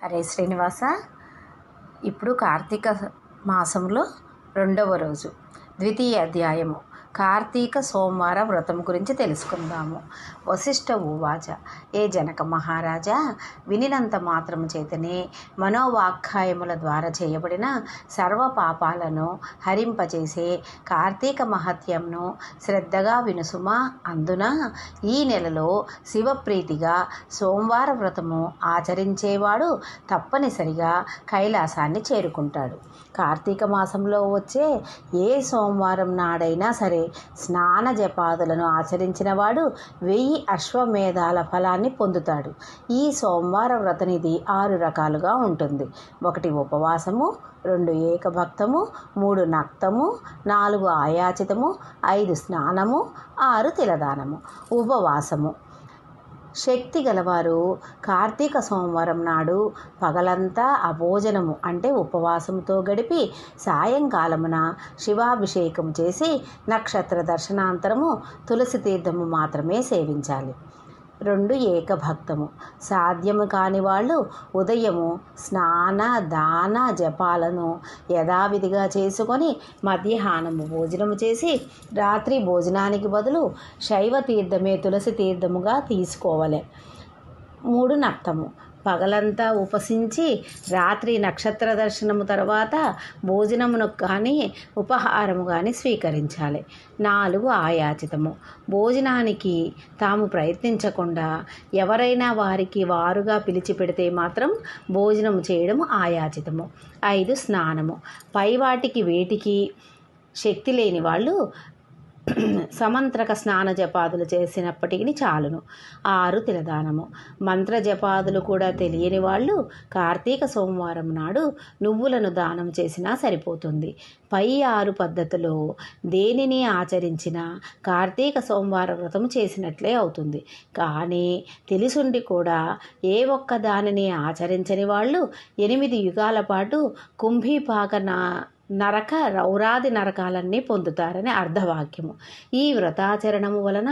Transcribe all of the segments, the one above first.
అరే శ్రీనివాస, ఇప్పుడు కార్తీక మాసంలో 2వ రోజు ద్వితీయ అధ్యాయము కార్తీక సోమవార వ్రతం గురించి తెలుసుకుందాము. వశిష్ఠ ఉవాచ, ఏ జనక మహారాజా, వినినంత మాత్రము చేతనే మనోవాక్కాయముల ద్వారా చేయబడిన సర్వ పాపాలను హరింపచేసే కార్తీక మహత్యంను శ్రద్ధగా వినుసుమా. అందున ఈ నెలలో శివప్రీతిగా సోమవార వ్రతము ఆచరించేవాడు తప్పనిసరిగా కైలాసాన్ని చేరుకుంటాడు. కార్తీక మాసంలో వచ్చే ఏ సోమవారం నాడైనా సరే స్నాన జపాదులను ఆచరించిన వాడు 1000 అశ్వమేధాల ఫలాన్ని పొందుతాడు. ఈ సోమవార వ్రతనిధి 6 రకాలుగా ఉంటుంది. 1 ఉపవాసము, 2 ఏకభక్తము, 3 నక్తము, 4 ఆయాచితము, 5 స్నానము, 6 తిలదానము. ఉపవాసము. శక్తి గలవారు కార్తీక సోమవారం నాడు పగలంతా అభోజనము అంటే ఉపవాసంతో గడిపి సాయంకాలమున శివాభిషేకం చేసి నక్షత్ర దర్శనాంతరము తులసి తీర్థము మాత్రమే సేవించాలి. 2 ఏకభక్తము. సాధ్యము కాని వాళ్ళు ఉదయము స్నాన దాన జపాలను యథావిధిగా చేసుకొని మధ్యాహ్నము భోజనము చేసి రాత్రి భోజనానికి బదులు శైవ తీర్థమే తులసి తీర్థముగా తీసుకోవాలి. 3 నక్తము. పగలంతా ఉపసించి రాత్రి నక్షత్ర దర్శనము తర్వాత భోజనమును కానీ ఉపహారము కానీ స్వీకరించాలి. 4 ఆయాచితము. భోజనానికి తాము ప్రయత్నించకుండా ఎవరైనా వారికి వారుగా పిలిచి పెడితే మాత్రం భోజనము చేయడం ఆయాచితము. 5 స్నానము. పైవాటికి వేటికి శక్తి లేని వాళ్ళు సమంత్రక స్నాన జపాదులు చేసినప్పటికీ చాలును. 6 తిలదానము. మంత్ర జపాదులు కూడా తెలియని వాళ్ళు కార్తీక సోమవారం నాడు నువ్వులను దానం చేసినా సరిపోతుంది. పై 6 పద్ధతులు దేనిని ఆచరించినా కార్తీక సోమవార వ్రతం చేసినట్లే అవుతుంది. కానీ తెలిసుండి కూడా ఏ ఒక్క దానిని ఆచరించని వాళ్ళు 8 యుగాల పాటు కుంభీపాక నరక రౌరాది నరకాలన్నీ పొందుతారని అర్ధవాక్యము. ఈ వ్రతాచరణము వలన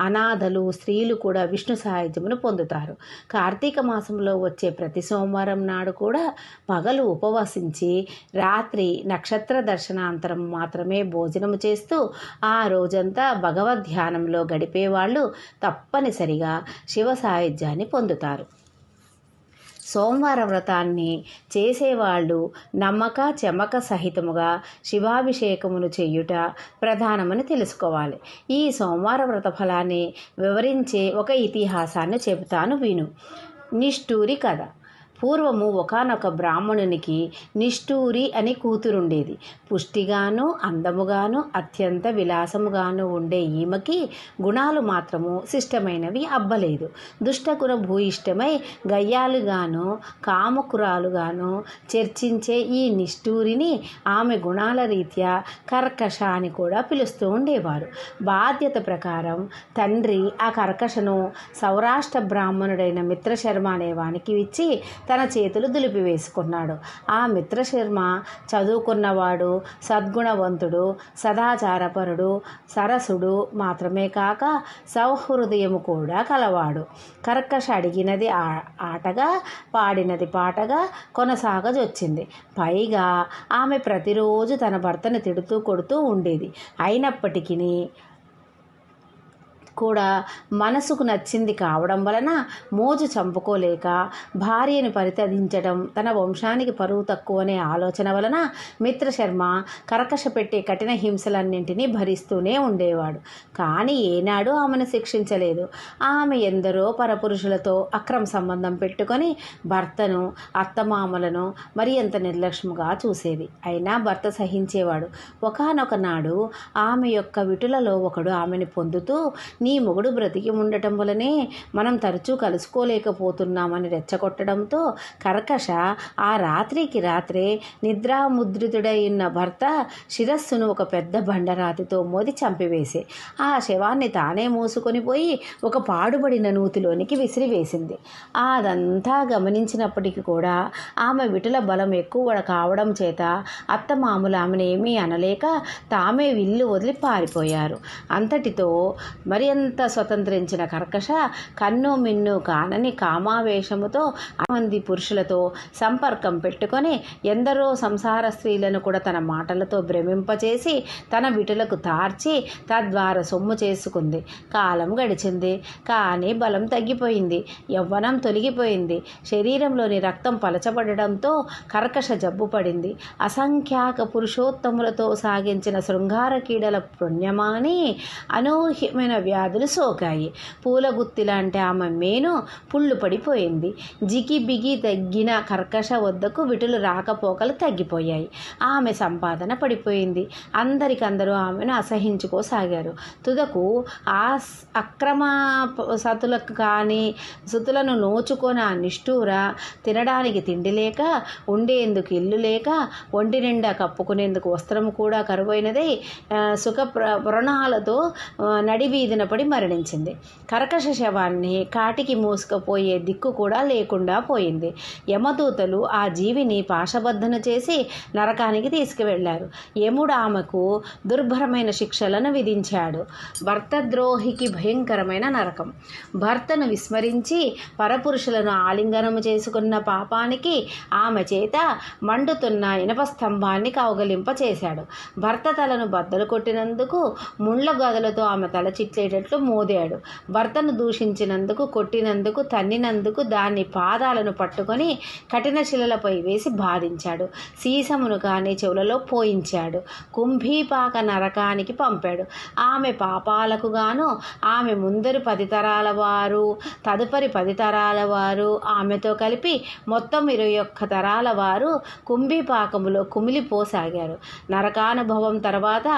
అనాథలు, స్త్రీలు కూడా విష్ణు సాయుధ్యమును పొందుతారు. కార్తీక మాసంలో వచ్చే ప్రతి సోమవారం నాడు కూడా పగలు ఉపవసించి రాత్రి నక్షత్ర దర్శనాంతరం మాత్రమే భోజనము చేస్తూ ఆ రోజంతా భగవద్ ధ్యానంలో గడిపేవాళ్ళు తప్పనిసరిగా శివ సాయుధ్యాన్ని పొందుతారు. సోమవార వ్రతాన్ని చేసేవాళ్ళు నమ్మక చెమక సహితముగా శివాభిషేకమును చేయుట ప్రధానమని తెలుసుకోవాలి. ఈ సోమవార వ్రత ఫలాన్ని వివరించే ఒక ఇతిహాసాన్ని చెబుతాను విను. నిష్ఠూరి కథ. పూర్వము ఒకానొక బ్రాహ్మణునికి నిష్ఠూరి అని కూతురుండేది. పుష్టిగాను అందముగాను అత్యంత విలాసముగాను ఉండే ఈమెకి గుణాలు మాత్రము శిష్టమైనవి అబ్బలేదు. దుష్టగుణ భూయిష్టమై గయ్యాలుగాను కామకురాలుగాను చర్చించే ఈ నిష్ఠూరిని ఆమె గుణాల రీత్యా కర్కశ అని కూడా పిలుస్తూ ఉండేవారు. బాధ్యత ప్రకారం తండ్రి ఆ కర్కశను సౌరాష్ట్ర బ్రాహ్మణుడైన మిత్రశర్మ అనేవానికి ఇచ్చి తన చేతులు దులిపివేసుకున్నాడు. ఆ మిత్రశర్మ చదువుకున్నవాడు, సద్గుణవంతుడు, సదాచారపరుడు, సరసుడు మాత్రమే కాక సౌహృదయము కూడా కలవాడు. కర్కశ అడిగినది ఆటగా, పాడినది పాటగా కొనసాగజొచ్చింది. పైగా ఆమె ప్రతిరోజు తన భర్తను తిడుతూ కొడుతూ ఉండేది. అయినప్పటికీ కూడా మనసుకు నచ్చింది కావడం వలన మోజు చంపుకోలేక భార్యను పరితరించడం తన వంశానికి పరువు తక్కువనే ఆలోచన వలన మిత్రశర్మ కర్కశ పెట్టే కఠిన హింసలన్నింటినీ భరిస్తూనే ఉండేవాడు. కానీ ఏనాడు ఆమెను శిక్షించలేదు. ఆమె ఎందరో పరపురుషులతో అక్రమ సంబంధం పెట్టుకొని భర్తను, అత్తమామలను మరి ఎంత నిర్లక్ష్యంగా చూసేది. అయినా భర్త సహించేవాడు. ఒకానొక నాడు ఆమె యొక్క విటులలో ఒకడు ఆమెను పొందుతూ, నీ మొగుడు బ్రతికి ఉండటం వలనే మనం తరచూ కలుసుకోలేకపోతున్నామని రెచ్చగొట్టడంతో కర్కశ ఆ రాత్రికి రాత్రే నిద్రాముద్రితుడై ఉన్న భర్త శిరస్సును ఒక పెద్ద బండరాతితో మోది చంపివేసి ఆ శవాన్ని తానే మోసుకొని పోయి ఒక పాడుబడిన నూతిలోనికి విసిరివేసింది. అదంతా గమనించినప్పటికీ కూడా ఆమె విటుల బలం ఎక్కువ కావడం చేత అత్తమామలు ఆమెను ఏమీ అనలేక తామే విల్లు వదిలి పారిపోయారు. అంతటితో మరి అత్యంత స్వతంత్రించిన కర్కశ కన్ను మిన్ను కానని కామావేశముతో మంది పురుషులతో సంపర్కం పెట్టుకొని ఎందరో సంసార స్త్రీలను కూడా తన మాటలతో భ్రమింపచేసి తన విటులకు తార్చి తద్వారా సొమ్ము చేసుకుంది. కాలం గడిచింది, కానీ బలం తగ్గిపోయింది, యవ్వనం తొలగిపోయింది, శరీరంలోని రక్తం పలచబడడంతో కర్కశ జబ్బు పడింది. అసంఖ్యాక పురుషోత్తములతో సాగించిన శృంగార కీడల పుణ్యమాని అనూహ్యమైన వ్యాధులు సోకాయి. పూలగుత్తి లాంటి ఆమె మేను పుళ్ళు పడిపోయింది. జిగి బిగి తగ్గిన కర్కశ వద్దకు విటులు రాకపోకలు తగ్గిపోయాయి. ఆమె సంపాదన పడిపోయింది. అందరికందరూ ఆమెను అసహించుకోసాగారు. తుదకు ఆ అక్రమ సతులకు కానీ సుతులను నోచుకొని ఆ నిష్ఠూర తినడానికి తిండి లేక, ఉండేందుకు ఇల్లు లేక, ఒంటి నిండా కప్పుకునేందుకు వస్త్రము కూడా కరువైనదై సుఖ వ్రణాలతో నడివీధిన పడి మరణించింది. కర్కశ శవాన్ని కాటికి మూసుకుపోయే దిక్కు కూడా లేకుండా పోయింది. యమదూతలు ఆ జీవిని పాశబద్ధన చేసి నరకానికి తీసుకువెళ్లారు. యముడు ఆమెకు దుర్భరమైన శిక్షలను విధించాడు. భర్తద్రోహికి భయంకరమైన నరకం. భర్తను విస్మరించి పరపురుషులను ఆలింగనము చేసుకున్న పాపానికి ఆమె చేత మండుతున్న ఇనప స్తంభాన్ని కౌగలింప చేశాడు. భర్త తలను బద్దలు కొట్టినందుకు ముళ్ళ గదలతో ఆమె తల చిట్లేటట్లు మోదాడు. భర్తను దూషించినందుకు, కొట్టినందుకు, తన్నినందుకు దాన్ని పాదాలను పట్టుకొని కఠిన శిలలపై వేసి బాధించాడు. సీసమును కానీ చెవులలో పోయించాడు. కుంభీపాక నరకానికి పంపాడు. ఆమె పాపాలకు గాను ఆమె ముందరి 10 తరాల వారు, తదుపరి 10 తరాల వారు, ఆమెతో కలిపి మొత్తం 21 తరాల వారు కుంభీపాకములో కుమిలిపోసాగారు. నరకానుభవం తర్వాత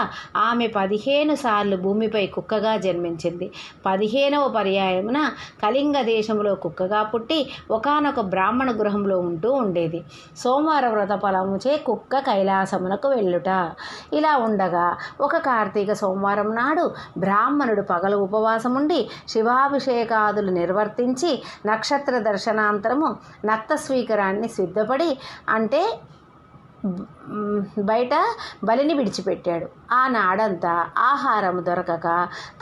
ఆమె 15 సార్లు భూమిపై కుక్కగా జన్మించింది. 15వ పర్యాయమున కళింగ దేశంలో కుక్కగా పుట్టి ఒకానొక బ్రాహ్మణ గృహంలో ఉంటూ ఉండేది. సోమవార వ్రత ఫలముచే కుక్క కైలాసమునకు వెళ్ళుట. ఇలా ఉండగా ఒక కార్తీక సోమవారం నాడు బ్రాహ్మణుడు పగలు ఉపవాసముండి శివాభిషేకాదులు నిర్వర్తించి నక్షత్ర దర్శనాంతరము నక్త స్వీకరాన్ని సిద్ధపడి అంటే బయట బలిని విడిచిపెట్టాడు. ఆ నాడంతా ఆహారం దొరకక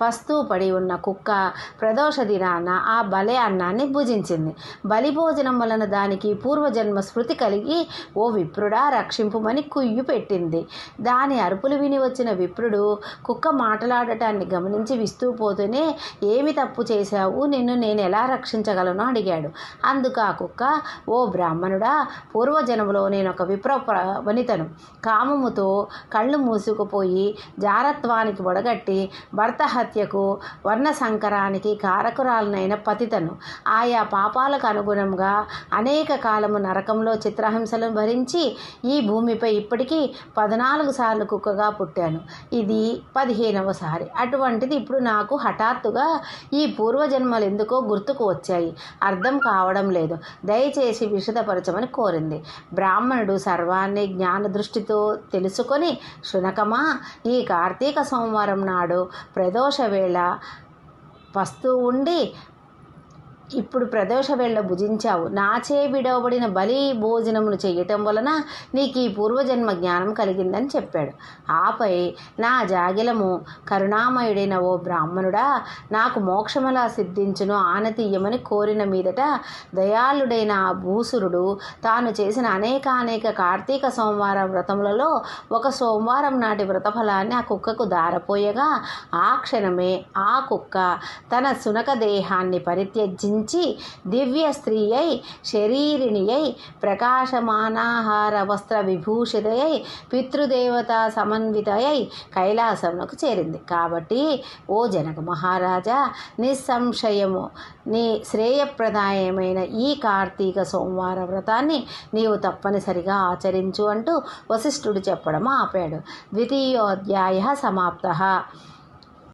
పస్తూ పడి ఉన్న కుక్క ప్రదోష దినాన ఆ బలే అన్నాన్ని భుజించింది. బలి భోజనం వలన దానికి పూర్వజన్మ స్మృతి కలిగి ఓ విప్రుడా రక్షింపుమని కుయ్యి పెట్టింది. దాని అరుపులు విని వచ్చిన విప్రుడు కుక్క మాట్లాడటాన్ని గమనించి విస్తూ పోతూనే ఏమి తప్పు చేశావు, నిన్ను నేను ఎలా రక్షించగలను అడిగాడు. అందుకు ఆ కుక్క, ఓ బ్రాహ్మణుడా, పూర్వజన్మలో నేను ఒక విప్ర వనితను. కామముతో కళ్ళు మూసుకుపోయి జారత్వానికి ఒడగట్టి భర్త హత్యకు వర్ణ సంకరానికి కారకురాలనైన పతితను. ఆయా పాపాలకు అనుగుణంగా అనేక కాలము నరకంలో చిత్రహింసలను భరించి ఈ భూమిపై ఇప్పటికీ 14 సార్లు కుక్కగా పుట్టాను. ఇది 15వ సారి. అటువంటిది ఇప్పుడు నాకు హఠాత్తుగా ఈ పూర్వజన్మలు ఎందుకో గుర్తుకు వచ్చాయి, అర్థం కావడం లేదు, దయచేసి విశదపరచమని కోరింది. బ్రాహ్మణుడు సర్వాన్ని జ్ఞాన దృష్టితో తెలుసుకొని, శునకమా, ఈ కార్తీక సోమవారం నాడు ప్రదోష వేళ పస్తూ ఉండి ఇప్పుడు ప్రదోష వేళ భుజించావు. నాచే విడవబడిన బలి భోజనమును చేయటం వలన నీకు ఈ పూర్వజన్మ జ్ఞానం కలిగిందని చెప్పాడు. ఆపై, నా జాగిలము కరుణామయుడైన ఓ బ్రాహ్మణుడా, నాకు మోక్షమలా సిద్ధించును ఆనతీయమని కోరిన మీదట దయాళుడైన ఆ భూసురుడు తాను చేసిన అనేక కార్తీక సోమవార వ్రతములలో ఒక సోమవారం నాటి వ్రతఫలాన్ని ఆ కుక్కకు దారపోయగా ఆ క్షణమే ఆ కుక్క తన శునక దేహాన్ని పరిత్యజించి దివ్య స్త్రీ అయి శరీరిణి అయి ప్రకాశమానాహార వస్త్ర విభూషితయై పితృదేవతా సమన్వితయై కైలాసమునకు చేరింది. కాబట్టి ఓ జనక మహారాజా, నిస్సంశయము నీ శ్రేయప్రదాయమైన ఈ కార్తీక సోమవార వ్రతాన్ని నీవు తప్పనిసరిగా ఆచరించు అంటూ వశిష్ఠుడు చెప్పడం ఆపాడు. 2వ అధ్యాయ సమాప్తః.